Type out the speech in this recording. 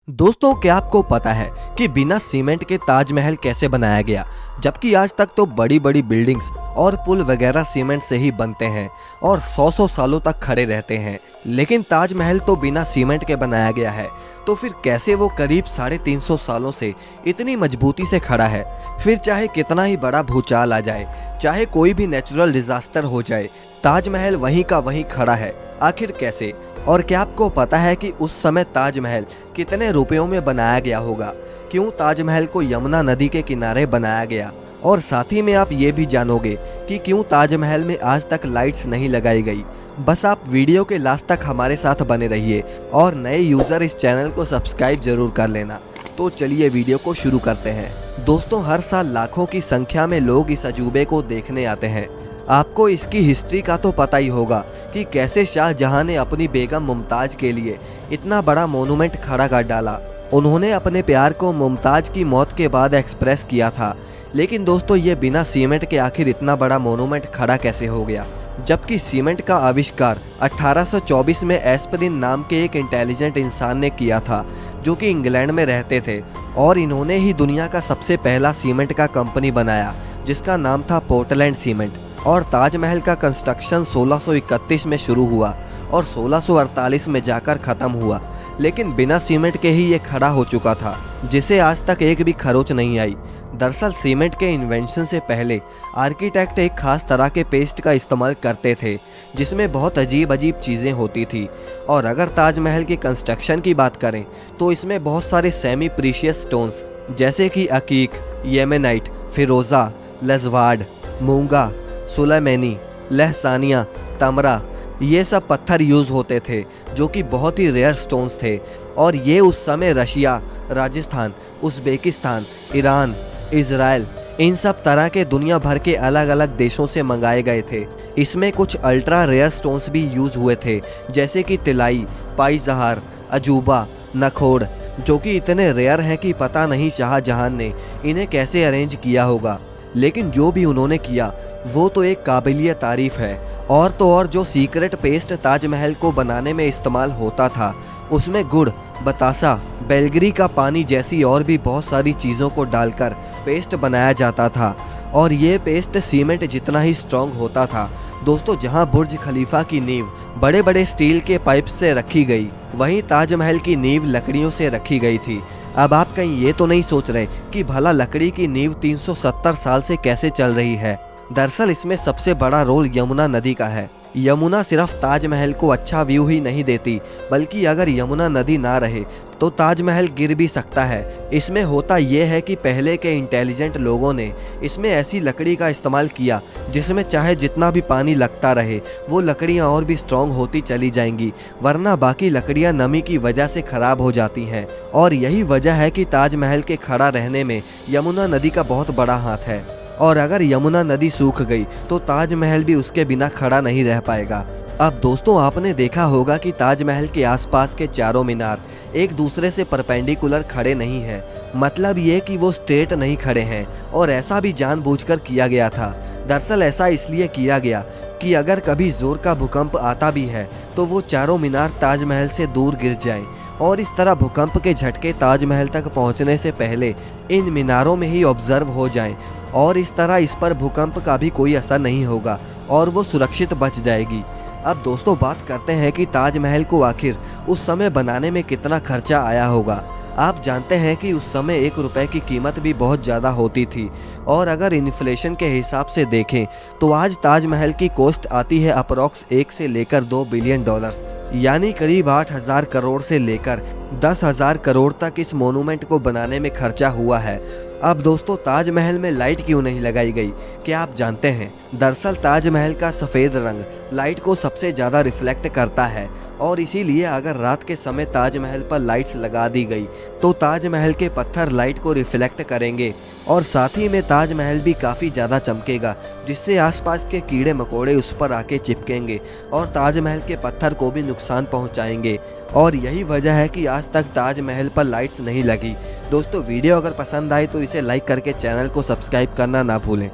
दोस्तों, क्या आपको पता है कि बिना सीमेंट के ताजमहल कैसे बनाया गया? जबकि आज तक तो बड़ी बड़ी बिल्डिंग्स और पुल वगैरह सीमेंट से ही बनते हैं और 100 सालों तक खड़े रहते हैं, लेकिन ताजमहल तो बिना सीमेंट के बनाया गया है। तो फिर कैसे वो करीब 350 सालों से इतनी मजबूती से खड़ा है? फिर चाहे कितना ही बड़ा भूचाल आ जाए, चाहे कोई भी नेचुरल डिजास्टर हो जाए, ताजमहल वहीं का वहीं खड़ा है। आखिर कैसे? और क्या आपको पता है कि उस समय ताजमहल कितने रुपयों में बनाया गया होगा? क्यों ताजमहल को यमुना नदी के किनारे बनाया गया? और साथ ही में आप ये भी जानोगे कि क्यों ताजमहल में आज तक लाइट्स नहीं लगाई गई। बस आप वीडियो के लास्ट तक हमारे साथ बने रहिए और नए यूज़र इस चैनल को सब्सक्राइब जरूर कर लेना। तो चलिए वीडियो को शुरू करते हैं। दोस्तों, हर साल लाखों की संख्या में लोग इस अजूबे को देखने आते हैं। आपको इसकी हिस्ट्री का तो पता ही होगा कि कैसे शाहजहां ने अपनी बेगम मुमताज के लिए इतना बड़ा मोनूमेंट खड़ा कर डाला। उन्होंने अपने प्यार को मुमताज की मौत के बाद एक्सप्रेस किया था। लेकिन दोस्तों, ये बिना सीमेंट के आखिर इतना बड़ा मोनूमेंट खड़ा कैसे हो गया? जबकि सीमेंट का आविष्कार 1824 में एस्परिन नाम के एक इंटेलिजेंट इंसान ने किया था, जो कि इंग्लैंड में रहते थे, और इन्होंने ही दुनिया का सबसे पहला सीमेंट का कंपनी बनाया, जिसका नाम था पोर्टलैंड सीमेंट। और ताजमहल का कंस्ट्रक्शन 1631 में शुरू हुआ और 1648 में जाकर ख़त्म हुआ, लेकिन बिना सीमेंट के ही ये खड़ा हो चुका था, जिसे आज तक एक भी खरोच नहीं आई। दरअसल सीमेंट के इन्वेंशन से पहले आर्किटेक्ट एक खास तरह के पेस्ट का इस्तेमाल करते थे, जिसमें बहुत अजीब अजीब चीज़ें होती थी। और अगर ताजमहल के कंस्ट्रक्शन की बात करें तो इसमें बहुत सारे सेमी प्रीशियस स्टोन्स जैसे कि अकीक, येमेनाइट, फिरोज़ा, लजवाड, मूंगा, सुलेमानी, लहसानिया, तमरा, ये सब पत्थर यूज़ होते थे, जो कि बहुत ही रेयर स्टोन्स थे। और ये उस समय Russia, Rajasthan, Uzbekistan, Iran, Israel, इन सब तरह के दुनिया भर के अलग अलग देशों से मंगाए गए थे। इसमें कुछ अल्ट्रा रेयर स्टोन्स भी यूज़ हुए थे, जैसे कि तिलाई, पाई-जहार, अजूबा, नखोड़, जो कि इतने रेयर हैं कि पता नहीं शाहजहां ने इन्हें कैसे अरेंज किया होगा। लेकिन जो भी उन्होंने किया वो तो एक काबिलिय तारीफ़ है। और तो और जो सीक्रेट पेस्ट ताजमहल को बनाने में इस्तेमाल होता था, उसमें गुड़, बतासा, बेलगरी का पानी जैसी और भी बहुत सारी चीज़ों को डालकर पेस्ट बनाया जाता था। और ये पेस्ट सीमेंट जितना ही स्ट्रॉन्ग होता था। दोस्तों, जहां बुर्ज खलीफा की नींव बड़े बड़े स्टील के पाइप से रखी गई, वहीं ताजमहल की नींव लकड़ियों से रखी गई थी। अब आप कहीं ये तो नहीं सोच रहे कि भला लकड़ी की नींव 370 साल से कैसे चल रही है? दरअसल इसमें सबसे बड़ा रोल यमुना नदी का है। यमुना सिर्फ ताजमहल को अच्छा व्यू ही नहीं देती, बल्कि अगर यमुना नदी ना रहे तो ताजमहल गिर भी सकता है। इसमें होता यह है कि पहले के इंटेलिजेंट लोगों ने इसमें ऐसी लकड़ी का इस्तेमाल किया जिसमें चाहे जितना भी पानी लगता रहे, वो लकड़ियाँ और भी स्ट्रॉन्ग होती चली जाएंगी, वरना बाकी लकड़ियाँ नमी की वजह से ख़राब हो जाती हैं। और यही वजह है कि ताजमहल के खड़ा रहने में यमुना नदी का बहुत बड़ा हाथ है। और अगर यमुना नदी सूख गई तो ताजमहल भी उसके बिना खड़ा नहीं रह पाएगा। अब दोस्तों, आपने देखा होगा कि ताजमहल के आसपास के चारों मीनार एक दूसरे से परपेंडिकुलर खड़े नहीं हैं। मतलब ये कि वो स्ट्रेट नहीं खड़े हैं, और ऐसा भी जानबूझकर किया गया था। दरअसल ऐसा इसलिए किया गया कि अगर कभी जोर का भूकंप आता भी है तो वो चारों मीनार ताजमहल से दूर गिर जाएं, और इस तरह भूकंप के झटके ताजमहल तक पहुंचने से पहले इन मीनारों में ही ऑब्जर्व हो जाएं, और इस तरह इस पर भूकंप का भी कोई असर नहीं होगा और वो सुरक्षित बच जाएगी। अब दोस्तों, बात करते हैं कि ताजमहल को आखिर उस समय बनाने में कितना खर्चा आया होगा। आप जानते हैं कि उस समय 1 रुपए की कीमत भी बहुत ज़्यादा होती थी, और अगर इन्फ्लेशन के हिसाब से देखें तो आज ताजमहल की कॉस्ट आती है अप्रॉक्स 1 से लेकर 2 बिलियन डॉलर्स, यानी करीब 8,000 करोड़ से लेकर 10,000 करोड़ तक इस मोनूमेंट को बनाने में खर्चा हुआ है। अब दोस्तों, ताजमहल में लाइट क्यों नहीं लगाई गई, क्या आप जानते हैं? दरअसल ताजमहल का सफ़ेद रंग लाइट को सबसे ज़्यादा रिफ्लेक्ट करता है, और इसीलिए अगर रात के समय ताजमहल पर लाइट्स लगा दी गई तो ताजमहल के पत्थर लाइट को रिफ्लेक्ट करेंगे, और साथ ही में ताजमहल भी काफ़ी ज़्यादा चमकेगा, जिससे आसपास के कीड़े मकोड़े उस पर आके चिपकेंगे और ताजमहल के पत्थर को भी नुकसान पहुंचाएंगे। और यही वजह है कि आज तक ताजमहल पर लाइट्स नहीं लगी। दोस्तों, वीडियो अगर पसंद आए तो इसे लाइक करके चैनल को सब्सक्राइब करना ना भूलें।